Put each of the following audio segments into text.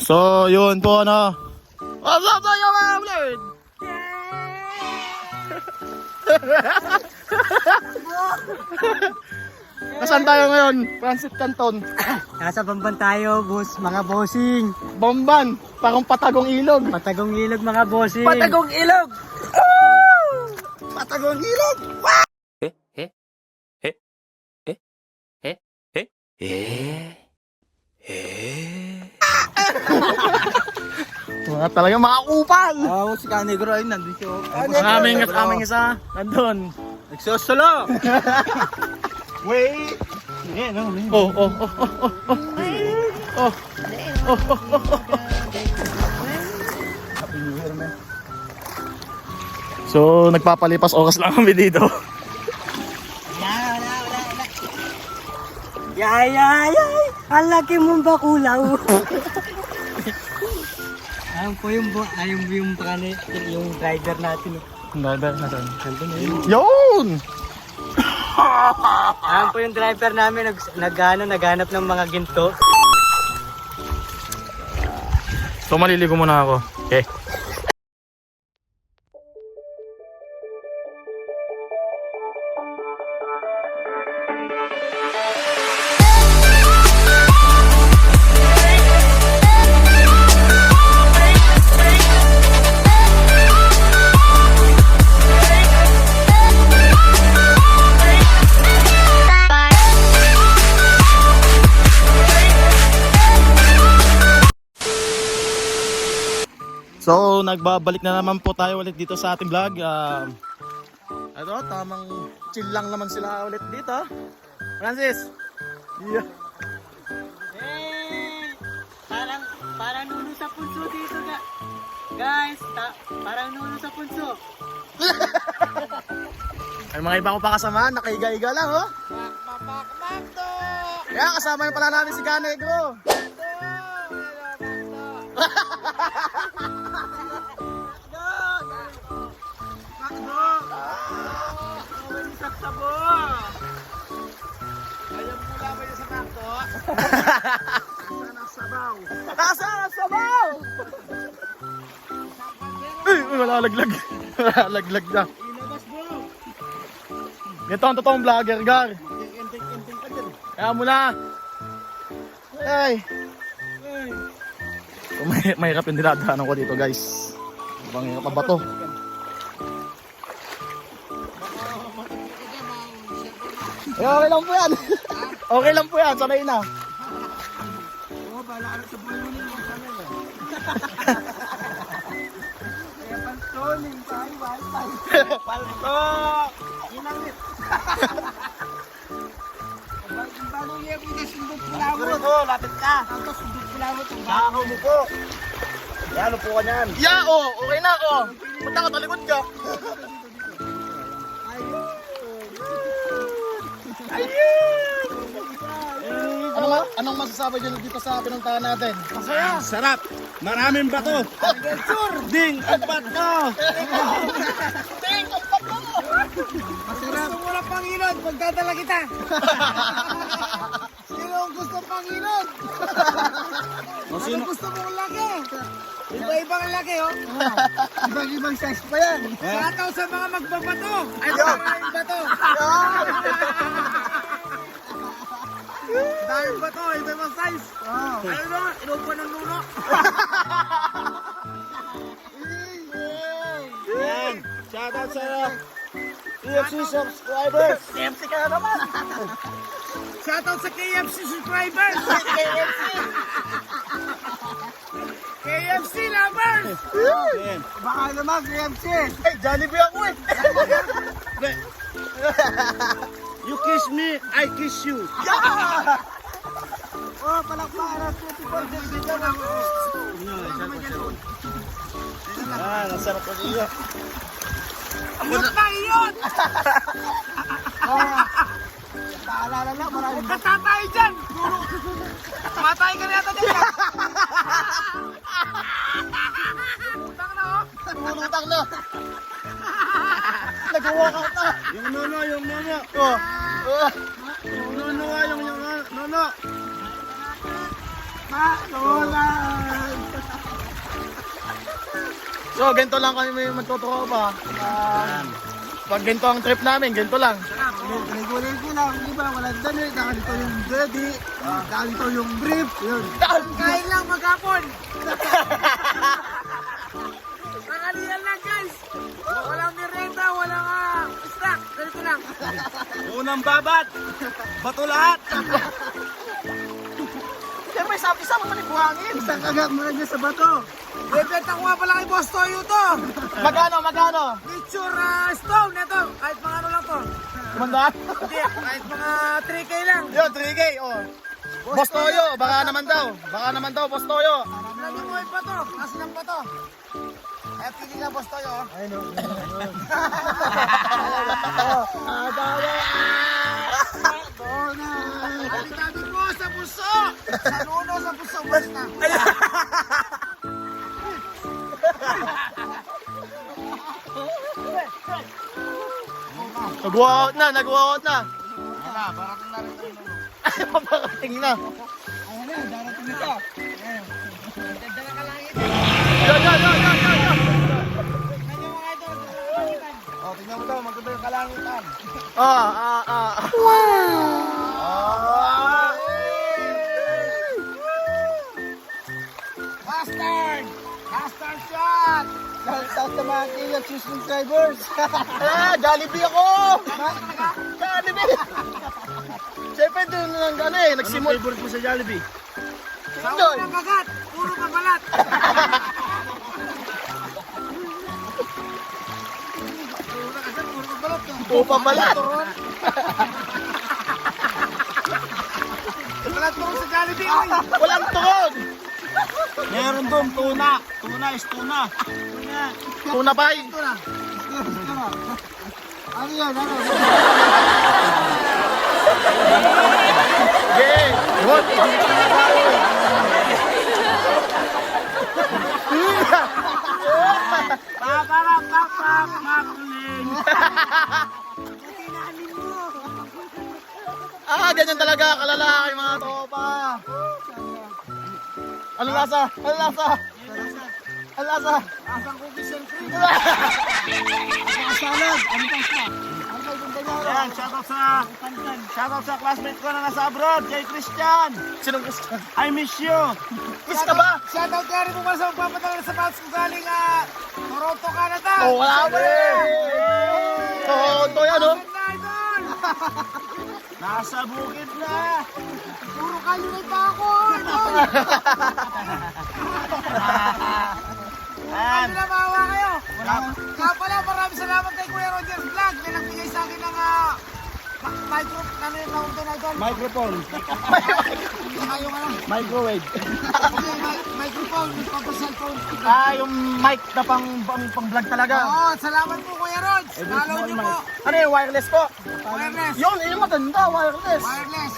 So, yun po ano. What's up sa iyo mga vlog? Nasaan tayo ngayon? Francis Canton. Nasa Bamban tayo, boss, mga bossing. Bamban, parang patagong ilog. Patagong ilog, mga bossing. Patagong ilog! Patagong ilog! Mga talagang mga upal! Oo, si Kanegro ay nandito. Ang aming isa, nandun. Nagsosolo! Wait! Oh, oh, oh, oh, oh, oh. Oh, oh, oh, oh, oh. Happy New Year, man. So, nagpapalipas oras lang kami dito. Yay, yay, yay! Ang laki mong bakulaw! Ayun po yung driver natin. Driver natin. Yun! Ayun po yung driver namin, naghanap ng mga ginto. So, maliligo muna ako. Okay. So, nagbabalik na naman po tayo ulit dito sa ating vlog. Tamang chill lang naman sila ulit dito. Francis! Yeah. Hey! Parang nuno sa punso dito ga. Guys, parang nuno sa punso. Ay, mga iba ko pa kasama, nakaiga-iga lang, oh. Kaya kasama yung pala namin si Kanegro. Sabaw! Uy, malalaglag. Malalaglag na. Ito ang totoong vlogger, Gar. Kaya mo na. Ay. So, mahirap yung dinadaanan ko dito, guys. Ibang hirap pa ba to? Eh, okay lang po yan. Okay lang po yan, sanay na. Oo, bala ka sa buhay mo nila. Kaya pantoning tayo, wifi. Palto! Inangit. Bago niya po na sundot pulawot. Siguro, lapit ka. Ako sundot pulawot. Nakaw mo po. Yan, upo ka niyan. Yeah, oh, okay na, oh. Punta ka, talikod ka. Anong masasabi nyo dito sa pinuntahan natin? Masaya. Sarap! Maraming bato! Ding! Ang bato! Ting! Ang bato! Masarap. Gusto mo ng Panginoon, pagdadala kita. Sino ang gusto ng Panginoon? Ano gusto mong laki? Iba-ibang laki, oh. Ibang-ibang size pa yan. Sataw sa mga magbabato. Ay, maraming bato. Dahil bato, iba-ibang size. Ano naman, inupa ng nuno. Yan! Shoutout sa KFC subscribers! KFC ka na naman! Shoutout sa KFC subscribers. KFC lovers. Yan! Baka naman KFC. Ay, Jollibee ako eh! You kiss me, I kiss you! Oh, palakpakan ng 24 days dito na. Ah, nasarap ko siya. Yung Panginoon! Paalala na, maraming bato. Tatay dyan! Matay ka na yata dyan! Utang na, oh! Pulutang na! Nag-walk out na! Yung nono! Oh! Yung nono! Manolan! So, ganito lang kami may magtuturo ba? Pag ganito ang trip namin, ganito lang. Regular ko lang, di ba? Walang damit, nakalito yung ready, nakalito yung brief, yun. Kain lang maghapon. Nakalian lang guys. Walang merenda, walang snack. Ganito lang. Unang babat. Bato lahat. Siyempre, isang manibuhangin. Isang kagat mula niya sa bato. Bebenta ko nga pala kay Boss Toyo to. Magkano? Picture stone na to. Kahit mga ano lang to. Kumandaan? Hindi, kahit mga 3K lang. Yun, 3K, oh. Boss Toyo, baka naman daw, Boss Toyo. Lagi mo yung bato. Kasi ng bato. Kaya pili na Boss Toyo. Ayun o. Sabi ko sa puso. Sa luno sa puso. Basta. Nag-walk na. Wala, barating na rin ito. Ay, mapakating na. Ayan na, darating ito. Ayan. Ganda na kalangit. Yan. Tingnan nyo mga idol. O, tingnan mo daw. Maganda yung kalangitan. Bastard shot! Shout out sa mga kailan subscribers. Jollibee ako! Jollibee! Siyempre doon lang nagsimul. Favorite mo sa Jollibee? Sa unang kagat, puro kabalat. O pabalat. Kabalat mo sa Jollibee, oy. Walang tugon. Meron doon, tuna. Tuna is tuna. Tuna pie. Ito na. Ano yan? Ano? Okay. What? Makuling. Ganyan talaga kalalaki mga tropa. Ano lasa? Asang cookies and cream. Asang salad. Ano pang snack? Ano pang ganda Yan, shoutout sa classmate ko na nasa abroad, kay Christian. Sinong Christian? I miss you. Miss ka ba? Shoutout ka rin mo ba sa magpapatagal sa fans ko galing Toronto, Canada. Oh, wala pa rin. Toronto yan, oh. Ganda, idol. Nasa bukid na. Puro kayo na ako, idol. Ano na mawa kayo? Kaya pala, maraming salamat kay Kuya Roger's Vlog. May nagbigay sa akin ng Microphone. Ayaw ka lang. Microwave. Microphone, cellphone. Yung mic na pang-vlog talaga. Oo, salamat po Kuya Rods. Follow niyo po. Ano yung wireless po? Wireless. Yung maganda, wireless. Wireless.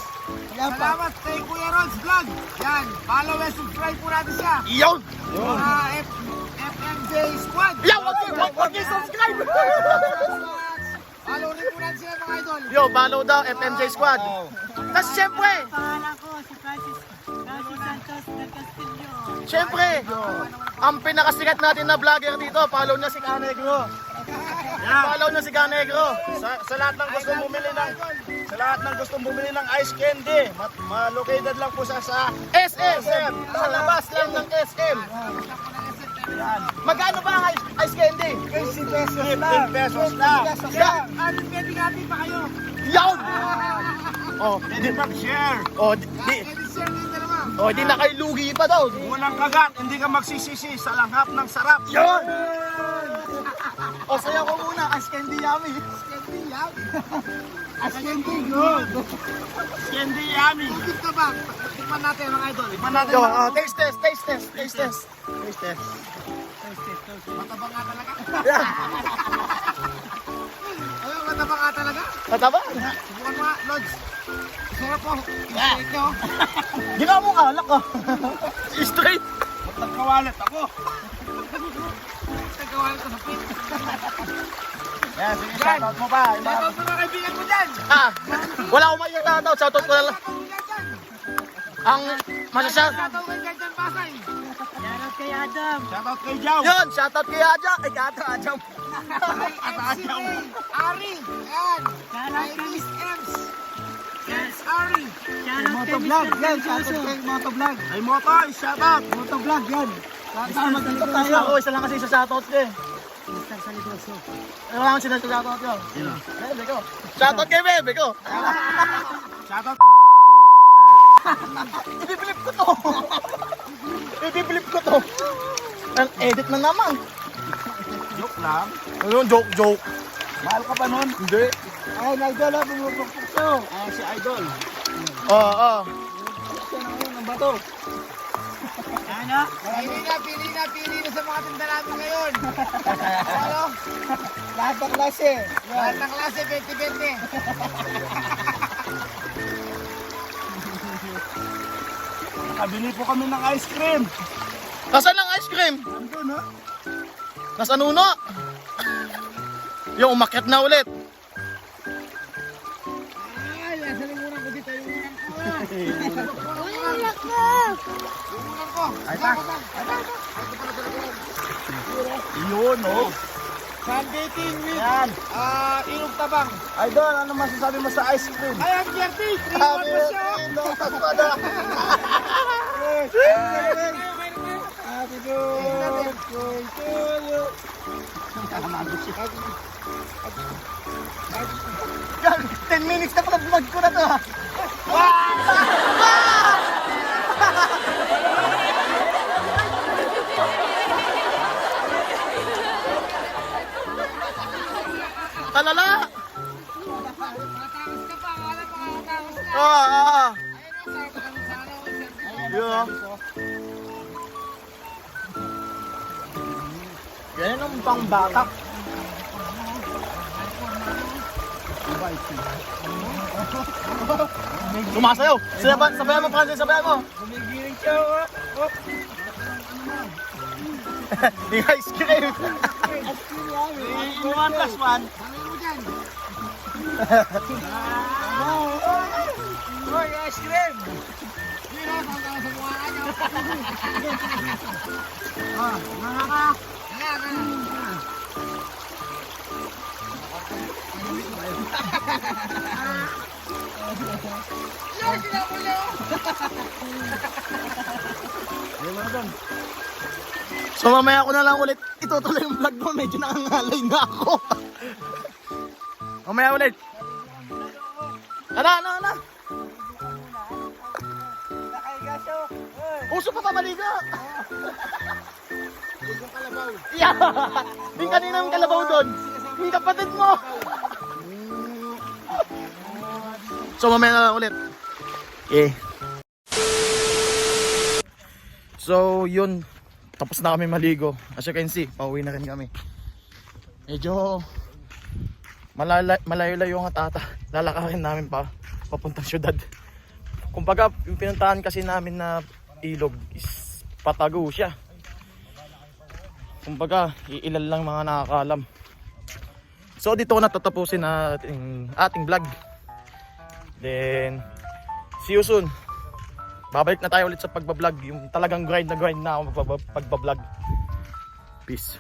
Salamat kay Kuya Rods Vlog. Yan, follow and subscribe po natin siya. Yun! FMJ Squad. Yan, wag niyo subscribe! Follow rin po natin sila mga idol. Yo, follow daw, FMJ Squad. Tapos syempre, Pangalan ko si Francis Santos del Castillo. syempre, ang pinakasikat natin na vlogger dito, follow niya si Canegro. Follow niya si Canegro. Sa lahat ng gustong bumili ng ice candy, located lang po sa SM! Sa labas lang ng SM. Magkano ba ang ice candy? 15 pesos 15 pesos lang. Yeah. Ano, pwede pa kayo. Yun! Oh, Hindi mag-share. Share din dalawa. di na kayo lugi pa daw. Walang kagat, hindi ka magsisisi sa langhap ng sarap. Yun! O, sayo ko muna, ice candy yummy. Candy yan. Candy good. Candy yummy. Tubig ka ba? Tikman natin mga idol. Tikman natin. Yo, taste test. Matabang nga talaga. Ayun, matabang nga talaga. Mataba? Subukan mo nga, Lods. Sarap po. Straight nyo. Ginawa mong alak ah. Straight. Nagkawalit ako. Nagawa ko sa pit. Yan, sige, shoutout mo pa. Shoutout sa mga kaibigan mo dyan. Wala akong may shoutout. Shoutout ko na lang. Shoutout mo dyan. Ang masasya. Shoutout mo dyan dyan, Pasay. Shoutout kay Adam. Shoutout kay Jow. Yun, shoutout kay Aja. Ay, kata Aja. MC Ray, Ari, yan. Shoutout kay Miss Ems. Ems Ari. Shoutout kay Motovlog, Mr. yan. Joso. Shoutout kay Motovlog. Ay Motoy, shoutout. Motovlog, yan. Kasama dito tayo. Ako, isa lang kasi sa shoutout ko eh. Mr. Salidoso. Ano lang sila sa shoutout ko? Bebe ko. Shoutout kay Bebe ko. Shoutout. Ibibilip ko to. Ibibilip ko to. Ang edit na naman. Joke lang. Ano, joke. Mahal ka ba nun? Hindi. Ay, Nigel, bumubukpok siya. Ay, si Idol. Oo. Siya na ngayon, ang bato. Ano? Pili na sa mga tinda namin ngayon. Ano? Lahat ng klase. Lahat ng klase, 20-20. Nakabili po kami ng ice cream. Nasaan ang ice cream? Nandun, ha? Nasaan uno? Yung umakyat na ulit. Ay, nasalimunan ko dito yung unang ko. Ay, tak. Yun, oh. Sunday King with Yan. Ilog Tabang. Idol, ano masasabi mo sa ice cream? Ay, ang Jerty! 3-1 Happy pa siya! birthday, Happy birthday to you! Yan, 10 minutes na pala vlog ko na to ha. Talala! Matakas ka pa, wala makakatakas ka. Oo. Ayun, Yun. Ganyan ang pangbatak. Sumasayaw. Sabayan mo, Francis, sabayan mo. Gumigiling siya, oh. Oh. Yung ice cream. 1 plus 1. Sabi mo dyan. Hoy, ice cream! Yun o, tawag sa mukha ka nyo. Mga ka. Yan, sinamulo! So mamaya ko na lang ulit itutuloy yung vlog mo. Medyo nakangalay na ako. Mamaya ulit. Ano? Nakahiga siya. Uso pa maliga. Yung kalabaw. Yeah. Yung kanina yung kalabaw doon. Yung kapatid mo. So mamaya na lang ulit. Okay. So yun. Tapos na kami maligo. As you can see, pauwi na rin kami. Medyo malayo-layo ang atata. Lalakarin namin pa papuntang syudad. Kumbaga, yung pinuntahan kasi namin na ilog is patago siya. Kumbaga, iilan lang mga nakakalam. So dito ko natatapusin ating vlog. Then, see you soon. Babalik na tayo ulit sa pagbablog. Yung talagang grind na ako pagbablog. Peace.